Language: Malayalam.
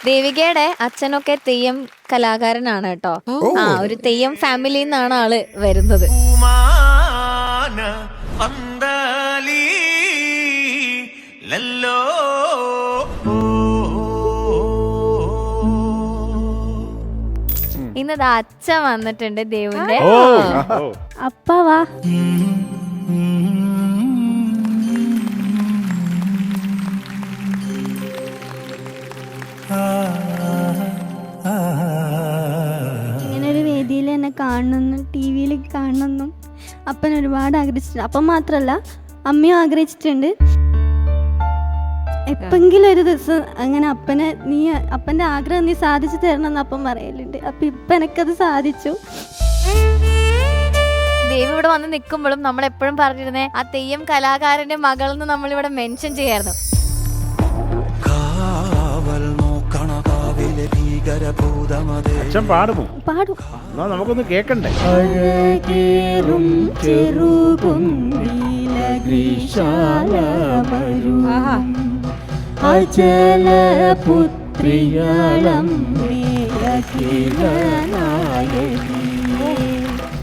ദേവികയുടെ അച്ഛനൊക്കെ തെയ്യം കലാകാരനാണ് കേട്ടോ. ഒരു തെയ്യം ഫാമിലിയിൽ നിന്നാണ് ആള് വരുന്നത്. ഇന്നത് അച്ഛൻ വന്നിട്ടുണ്ട് ദേവിന്റെ. അപ്പാവാ ഇങ്ങനൊരു വേദിയിൽ എന്നെ കാണണമെന്നും ടി വിയിൽ കാണണമെന്നും അപ്പൻ ഒരുപാട് ആഗ്രഹിച്ചിട്ടുണ്ട്. അപ്പം മാത്രമല്ല അമ്മയും ആഗ്രഹിച്ചിട്ടുണ്ട്. എപ്പെങ്കിലും ഒരു ദിവസം അങ്ങനെ അപ്പൻ്റെ ആഗ്രഹം നീ സാധിച്ചു തരണം എന്ന് അപ്പം പറയലുണ്ട്. അപ്പം ഇപ്പം എനിക്കത് സാധിച്ചു. ദേവി ഇവിടെ വന്ന് നിൽക്കുമ്പോഴും നമ്മൾ എപ്പോഴും പറഞ്ഞിരുന്നേ ആ തെയ്യം കലാകാരന്റെ മകളെന്ന് നമ്മളിവിടെ മെൻഷൻ ചെയ്യായിരുന്നു. അച്ഛൻ പാടുമോ? പാടും. നമുക്കൊന്ന് കേക്കണ്ടേ? അചലപുത്രിയളം